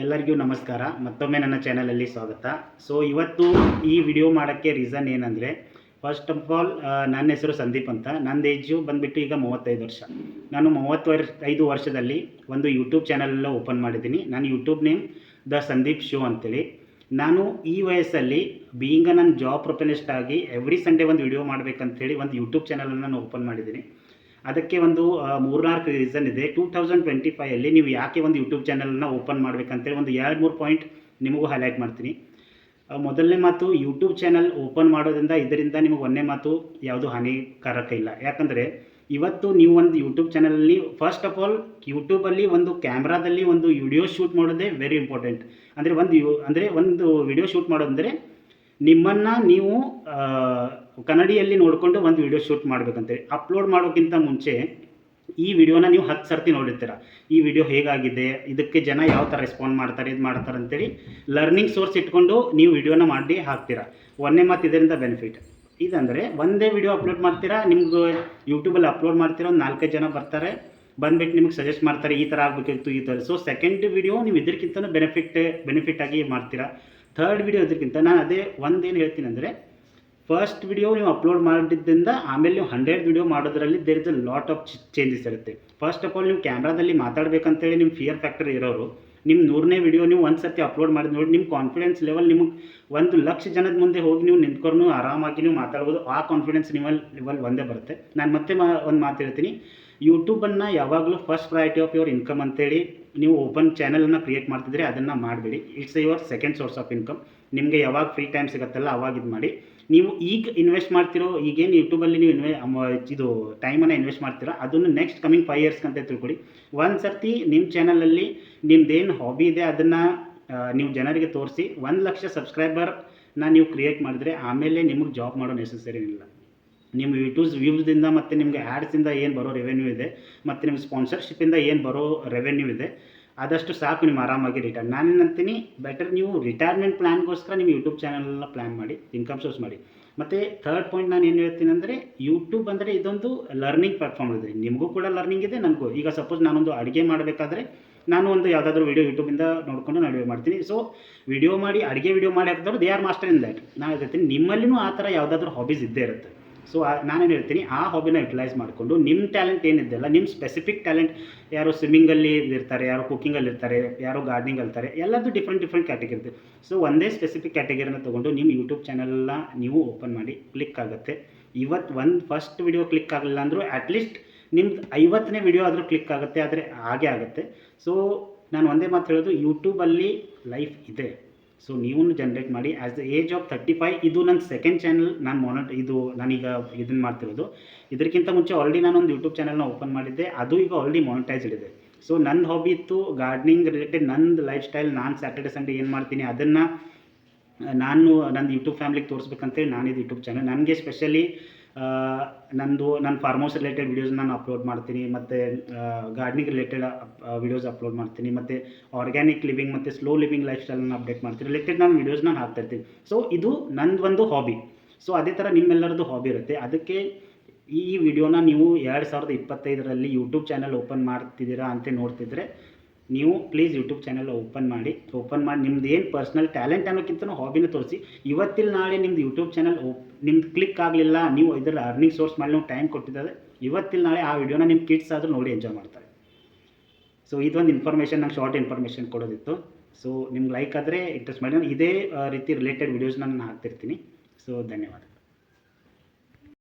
ಎಲ್ಲರಿಗೂ ನಮಸ್ಕಾರ. ಮತ್ತೊಮ್ಮೆ ನನ್ನ ಚಾನಲಲ್ಲಿ ಸ್ವಾಗತ. ಸೊ ಇವತ್ತು ಈ ವಿಡಿಯೋ ಮಾಡೋಕ್ಕೆ ರೀಸನ್ ಏನಂದರೆ, ಫಸ್ಟ್ ಆಫ್ ಆಲ್ ನನ್ನ ಹೆಸರು ಸಂದೀಪ್ ಅಂತ. ನನ್ನ ಏಜು ಬಂದುಬಿಟ್ಟು ಈಗ 35 ವರ್ಷ. ನಾನು 35 ವರ್ಷದಲ್ಲಿ ಒಂದು ಯೂಟ್ಯೂಬ್ ಚಾನಲೆಲ್ಲ ಓಪನ್ ಮಾಡಿದ್ದೀನಿ. ನಾನು YouTube name the Sandeep show ಅಂತೇಳಿ. ನಾನು ಈ ವಯಸ್ಸಲ್ಲಿ ಬೀಯಿಂಗ್ ನನ್ನ ಜಾಬ್ ಪ್ರೊಫೆಷನಿಸ್ಟ್ ಆಗಿ ಎವ್ರಿ ಸಂಡೇ ಒಂದು ವಿಡಿಯೋ ಮಾಡಬೇಕಂತೇಳಿ ಒಂದು ಯೂಟ್ಯೂಬ್ ಚಾನಲನ್ನು ನಾನು ಓಪನ್ ಮಾಡಿದ್ದೀನಿ. ಅದಕ್ಕೆ ಒಂದು 3-4 ರೀಸನ್ ಇದೆ. 2025 ನೀವು ಯಾಕೆ ಒಂದು ಯೂಟ್ಯೂಬ್ ಚಾನಲನ್ನು ಓಪನ್ ಮಾಡಬೇಕಂತೇಳಿ ಒಂದು 2-3 ಪಾಯಿಂಟ್ ನಿಮಗೂ ಹೈಲೈಟ್ ಮಾಡ್ತೀನಿ. ಮೊದಲನೇ ಮಾತು, ಯೂಟ್ಯೂಬ್ ಚಾನಲ್ ಓಪನ್ ಮಾಡೋದ್ರಿಂದ ಇದರಿಂದ ನಿಮಗೆ ಒಂದೇ ಮಾತು ಯಾವುದು ಹಾನಿಕಾರಕ ಇಲ್ಲ. ಯಾಕಂದರೆ ಇವತ್ತು ನೀವು ಒಂದು ಯೂಟ್ಯೂಬ್ ಚಾನಲಲ್ಲಿ ಫಸ್ಟ್ ಆಫ್ ಆಲ್ ಯೂಟ್ಯೂಬಲ್ಲಿ ಒಂದು ಕ್ಯಾಮ್ರಾದಲ್ಲಿ ಒಂದು ವಿಡಿಯೋ ಶೂಟ್ ಮಾಡೋದೇ ವೆರಿ ಇಂಪಾರ್ಟೆಂಟ್. ಅಂದರೆ ಒಂದು ವಿಡಿಯೋ ಶೂಟ್ ಮಾಡೋದಂದರೆ ನಿಮ್ಮನ್ನು ನೀವು ಕನ್ನಡಿಯಲ್ಲಿ ನೋಡಿಕೊಂಡು ಒಂದು ವಿಡಿಯೋ ಶೂಟ್ ಮಾಡಬೇಕಂತೇಳಿ. ಅಪ್ಲೋಡ್ ಮಾಡೋಕ್ಕಿಂತ ಮುಂಚೆ ಈ ವಿಡಿಯೋನ ನೀವು 10 ಸರ್ತಿ ನೋಡಿರ್ತೀರ. ಈ ವಿಡಿಯೋ ಹೇಗಾಗಿದೆ, ಇದಕ್ಕೆ ಜನ ಯಾವ ಥರ ರೆಸ್ಪಾಂಡ್ ಮಾಡ್ತಾರೆ, ಇದು ಮಾಡ್ತಾರೆ ಅಂತೇಳಿ ಲರ್ನಿಂಗ್ ಸೋರ್ಸ್ ಇಟ್ಕೊಂಡು ನೀವು ವಿಡಿಯೋನ ಮಾಡಿ ಹಾಕ್ತೀರಾ. ಒಂದೇ ಮಾತು ಇದರಿಂದ ಬೆನಿಫಿಟ್ ಇದಂದರೆ, ಒಂದೇ ವಿಡಿಯೋ ಅಪ್ಲೋಡ್ ಮಾಡ್ತೀರಾ, ನಿಮ್ಗೆ ಯೂಟ್ಯೂಬಲ್ಲಿ ಅಪ್ಲೋಡ್ ಮಾಡ್ತೀರಾ, ಒಂದು 4-5 ಜನ ಬರ್ತಾರೆ, ಬಂದುಬಿಟ್ಟು ನಿಮಗೆ ಸಜೆಸ್ಟ್ ಮಾಡ್ತಾರೆ ಈ ಥರ ಆಗಬೇಕಿತ್ತು ಈ ಥರ. ಸೊ ಸೆಕೆಂಡ್ ವಿಡಿಯೋ ನೀವು ಇದಕ್ಕಿಂತ ಬೆನಿಫಿಟ್ ಆಗಿ ಮಾಡ್ತೀರಾ. ಥರ್ಡ್ ವಿಡಿಯೋ ಇದಕ್ಕಿಂತ ನಾನು ಅದೇ ಒಂದೇನು ಹೇಳ್ತೀನಿ ಅಂದರೆ, ಫಸ್ಟ್ ವಿಡಿಯೋ ನೀವು ಅಪ್ಲೋಡ್ ಮಾಡಿದ್ದರಿಂದ ಆಮೇಲೆ ನೀವು 100 ವಿಡಿಯೋ ಮಾಡೋದ್ರಲ್ಲಿ there is a lot of changes ಇರುತ್ತೆ. ಫಸ್ಟ್ ಆಫ್ ಆಲ್ ನೀವು ಕ್ಯಾಮ್ರಾದಲ್ಲಿ ಮಾತಾಡಬೇಕಂತೇಳಿ ನಿಮ್ಮ ಫಿಯರ್ ಫ್ಯಾಕ್ಟರ್ ಇರೋರು, ನಿಮ್ಮ 100ನೇ ವಿಡಿಯೋ ನೀವು ಒಂದು ಸರ್ತಿ ಅಪ್ಲೋಡ್ ಮಾಡಿ ನೋಡಿ, ನಿಮ್ಮ ಕಾನ್ಫಿಡೆನ್ಸ್ ಲೆವೆಲ್ ನಿಮಗೆ 1,00,000 ಜನದ ಮುಂದೆ ಹೋಗಿ ನೀವು ನಿಂತ್ಕೊಂಡು ಆರಾಮಾಗಿ ನೀವು ಮಾತಾಡ್ಬೋದು. ಆ ಕಾನ್ಫಿಡೆನ್ಸ್ ಲೆವೆಲ್ ಒಂದೇ ಬರುತ್ತೆ. ನಾನು ಮತ್ತೆ ಒಂದು ಮಾತು ಹೇಳ್ತೀನಿ, ಯೂಟ್ಯೂಬನ್ನು ಯಾವಾಗಲೂ first priority of your income ಅಂತೇಳಿ ನೀವು ಓಪನ್ ಚಾನಲನ್ನು ಕ್ರಿಯೇಟ್ ಮಾಡ್ತಿದ್ರೆ ಅದನ್ನು ಮಾಡಬೇಡಿ. It's your second source of income. ನಿಮಗೆ ಯಾವಾಗ ಫ್ರೀ ಟೈಮ್ ಸಿಗುತ್ತಲ್ಲ ಅವಾಗ ಇದು ಮಾಡಿ. ನೀವು ಈಗ ಇನ್ವೆಸ್ಟ್ ಮಾಡ್ತಿರೋ, ಈಗೇನು ಯೂಟ್ಯೂಬಲ್ಲಿ ನೀವು ಇದು ಟೈಮನ್ನು ಇನ್ವೆಸ್ಟ್ ಮಾಡ್ತೀರೋ ಅದನ್ನು ನೆಕ್ಸ್ಟ್ ಕಮಿಂಗ್ 5 ಇಯರ್ಸ್ ಅಂತ ತಿಳ್ಕೊಳ್ಳಿ. ಒಂದು ಸರ್ತಿ ನಿಮ್ಮ ಚಾನಲಲ್ಲಿ ನಿಮ್ದೇನು ಹಾಬಿ ಇದೆ ಅದನ್ನು ನೀವು ಜನರಿಗೆ ತೋರಿಸಿ 1,00,000 ಸಬ್ಸ್ಕ್ರೈಬರ್ನ ನೀವು ಕ್ರಿಯೇಟ್ ಮಾಡಿದ್ರೆ ಆಮೇಲೆ ನಿಮಗೆ ಜಾಬ್ ಮಾಡೋ ನೆಸೆಸರಿ ಇಲ್ಲ. ನಿಮ್ಮ ಯೂಟ್ಯೂಬ್ ವ್ಯೂಸ್ದಿಂದ ಮತ್ತು ನಿಮಗೆ ಆ್ಯಡ್ಸಿಂದ ಏನು ಬರೋ ರೆವೆನ್ಯೂ ಇದೆ ಮತ್ತು ನಿಮ್ಮ ಸ್ಪಾನ್ಸರ್ಶಿಪ್ಪಿಂದ ಏನು ಬರೋ ರೆವೆನ್ಯೂ ಇದೆ ಆದಷ್ಟು ಸಾಕು, ನೀವು ಆರಾಮಾಗಿ ರಿಟೈರ್. ನಾನೇನಂತೀನಿ, ಬೆಟರ್ ನೀವು ರಿಟೈರ್ಮೆಂಟ್ ಪ್ಲ್ಯಾನ್ಗೋಸ್ಕರ ನಿಮ್ಮ ಯೂಟ್ಯೂಬ್ ಚಾನಲನ್ನ ಪ್ಲ್ಯಾನ್ ಮಾಡಿ, ಇನ್ಕಮ್ ಸೋರ್ಸ್ ಮಾಡಿ. ಮತ್ತು ಥರ್ಡ್ ಪಾಯಿಂಟ್ ನಾನು ಏನು ಹೇಳ್ತೀನಿ ಅಂದರೆ, ಯೂಟ್ಯೂಬ್ ಅಂದರೆ ಇದೊಂದು ಲರ್ನಿಂಗ್ ಪ್ಲಾಟ್ಫಾರ್ಮ್ ಇದೆ. ನಿಮಗೂ ಕೂಡ ಲರ್ನಿಂಗ್ ಇದೆ, ನನಗೂ. ಈಗ ಸಪೋಸ್ ನಾನೊಂದು ಅಡುಗೆ ಮಾಡಬೇಕಾದ್ರೆ ನಾನು ಒಂದು ಯಾವುದಾದ್ರೂ ವಿಡಿಯೋ ಯೂಟ್ಯೂಬಿಂದ ನೋಡಿಕೊಂಡು ನಾನು ವಿಡಿಯೋ ಮಾಡ್ತೀನಿ. ಸೊ ವಿಡಿಯೋ ಮಾಡಿ ಅಡುಗೆ ವಿಡಿಯೋ ಮಾಡಿ ಹಾಕಿದವರು they are master in that. ನಾನು ಹೇಳ್ತೀನಿ, ನಿಮ್ಮಲ್ಲಿನೂ ಆ ಥರ ಯಾವುದಾದ್ರೂ ಹಾಬೀಸ್ ಇದ್ದೇ ಇರುತ್ತೆ. ಸೊ ನಾನೇನು ಹೇಳ್ತೀನಿ, ಆ ಹಾಬಿನ ಯುಟಿಲೈಸ್ ಮಾಡಿಕೊಂಡು ನಿಮ್ಮ ಟ್ಯಾಲೆಂಟ್ ಏನಿದೆಯಲ್ಲ, ನಿಮ್ಮ ಸ್ಪೆಸಿಫಿಕ್ ಟ್ಯಾಲೆಂಟ್, ಯಾರು ಸ್ವಿಮ್ಮಿಂಗಲ್ಲಿ ಇರ್ತಾರೆ, ಯಾರು ಕುಕ್ಕಿಂಗಲ್ಲಿ ಇರ್ತಾರೆ, ಯಾರು ಗಾರ್ಡನಿಂಗ್ ಇರ್ತಾರೆ, ಎಲ್ಲದೂ ಡಿಫ್ರೆಂಟ್ ಕ್ಯಾಟಗರಿ ಇರುತ್ತೆ. ಸೊ ಒಂದೇ ಸ್ಪೆಸಿಫಿಕ್ ಕ್ಯಾಟಗರಿನ ತೊಗೊಂಡು ನಿಮ್ಮ ಯೂಟ್ಯೂಬ್ ಚಾನಲ್ನ ನೀವು ಓಪನ್ ಮಾಡಿ, ಕ್ಲಿಕ್ ಆಗುತ್ತೆ. ಇವತ್ತು ಫಸ್ಟ್ ವಿಡಿಯೋ ಕ್ಲಿಕ್ ಆಗಲಿಲ್ಲ ಅಂದರೂ ಅಟ್ಲೀಸ್ಟ್ ನಿಮ್ದು 50ನೇ ವಿಡಿಯೋ ಆದರೂ ಕ್ಲಿಕ್ ಆಗುತ್ತೆ. ಆದರೆ ಹಾಗೆ ಆಗುತ್ತೆ. ಸೊ ನಾನು ಒಂದೇ ಮಾತು ಹೇಳೋದು, ಯೂಟ್ಯೂಬಲ್ಲಿ ಲೈಫ್ ಇದೆ. ಸೊ ನೀವು ಜನ್ರೇಟ್ ಮಾಡಿ. ಆ್ಯಸ್ ದ ಏಜ್ ಆಫ್ 35 ಇದು ನನ್ನ ಸೆಕೆಂಡ್ ಚಾನಲ್. ನಾನೀಗ ಇದನ್ನು ಮಾಡ್ತಿರೋದು. ಇದಕ್ಕಿಂತ ಮುಂಚೆ ಆಲ್ರೆಡಿ ನಾನೊಂದು ಯೂಟ್ಯೂಬ್ ಚಾನಲ್ನ ಓಪನ್ ಮಾಡಿದ್ದೆ, ಅದು ಈಗ ಆಲ್ರೆಡಿ ಮಾನಿಟೈಸ್ಡ್ ಇದೆ. ಸೊ ನಂದು ಹಾಬಿ ಇತ್ತು ಗಾರ್ಡನಿಂಗ್ ರಿಲೇಟೆಡ್. ನಂದು ಲೈಫ್ ಸ್ಟೈಲ್, ನಾನು ಸ್ಯಾಟರ್ಡೆ ಸಂಡೇ ಏನು ಮಾಡ್ತೀನಿ ಅದನ್ನು ನನ್ನ ಯೂಟ್ಯೂಬ್ ಫ್ಯಾಮಿಲಿಗೆ ತೋರಿಸ್ಬೇಕಂತೇಳಿ ನಾನಿದು ಯೂಟ್ಯೂಬ್ ಚಾನಲ್. ನನಗೆ ಸ್ಪೆಷಲಿ ನನ್ನ ಫಾರ್ಮ್ ಹೌಸ್ ರಿಲೇಟೆಡ್ ವೀಡಿಯೋಸ್ ನಾನು ಅಪ್ಲೋಡ್ ಮಾಡ್ತೀನಿ, ಮತ್ತು ಗಾರ್ಡನಿಂಗ್ ರಿಲೇಟೆಡ್ ವೀಡಿಯೋಸ್ ಅಪ್ಲೋಡ್ ಮಾಡ್ತೀನಿ, ಮತ್ತು ಆರ್ಗ್ಯಾನಿಕ್ ಲಿವಿಂಗ್ ಮತ್ತು ಸ್ಲೋ ಲಿವಿಂಗ್ ಲೈಫ್ ಸ್ಟೈಲನ್ನು ಅಪ್ಡೇಟ್ ಮಾಡ್ತೀನಿ. ರಿಲೇಟೆಡ್ ನಾನು ವೀಡಿಯೋಸ್ನ ಹಾಕ್ತಾಯಿರ್ತೀನಿ. ಸೊ ಇದು ನಂದು ಒಂದು ಹಾಬಿ. ಸೊ ಅದೇ ಥರ ನಿಮ್ಮೆಲ್ಲರದ್ದು ಹಾಬಿ ಇರುತ್ತೆ. ಅದಕ್ಕೆ ಈ ವಿಡಿಯೋನ ನೀವು 2025ರಲ್ಲಿ ಯೂಟ್ಯೂಬ್ ಚಾನಲ್ ಓಪನ್ ಮಾಡ್ತಿದ್ದೀರಾ ಅಂತ ನೋಡ್ತಿದ್ರೆ, ನೀವು ಪ್ಲೀಸ್ ಯೂಟ್ಯೂಬ್ ಚಾನಲ್ ಓಪನ್ ಮಾಡಿ ನಿಮ್ದು ಏನು ಪರ್ಸ್ನಲ್ ಟ್ಯಾಲೆಂಟ್ ಅನ್ನೋಕ್ಕಿಂತ ಹಾಬಿನ ತೋರಿಸಿ. ಇವತ್ತಿಲ್ಲ ನಾಳೆ ನಿಮ್ದು ಯೂಟ್ಯೂಬ್ ಚಾನಲ್ ನಿಮ್ದು ಕ್ಲಿಕ್ ಆಗಲಿಲ್ಲ, ನೀವು ಇದರ ಅರ್ನಿಂಗ್ ಸೋರ್ಸ್ ಮಾಡಿ ನೀವು ಟೈಮ್ ಕೊಟ್ಟಿದ್ದಾರೆ, ಇವತ್ತಿಲ್ಲ ನಾಳೆ ಆ ವಿಡಿಯೋನ ನಿಮ್ಮ ಕಿಡ್ಸ್ ಆದರೂ ನೋಡಿ ಎಂಜಾಯ್ ಮಾಡ್ತಾರೆ. ಸೊ ಇದೊಂದು ಇನ್ಫಾರ್ಮೇಷನ್, ನಂಗೆ ಶಾರ್ಟ್ ಇನ್ಫಾರ್ಮೇಷನ್ ಕೊಡೋದಿತ್ತು. ಸೊ ನಿಮ್ಗೆ ಲೈಕ್ ಆದರೆ ಇಂಟ್ರೆಸ್ಟ್ ಮಾಡಿ, ನಾನು ಇದೇ ರೀತಿ ರಿಲೇಟೆಡ್ ವೀಡಿಯೋಸ್ನ ನಾನು ಹಾಕ್ತಿರ್ತೀನಿ. ಸೊ ಧನ್ಯವಾದ.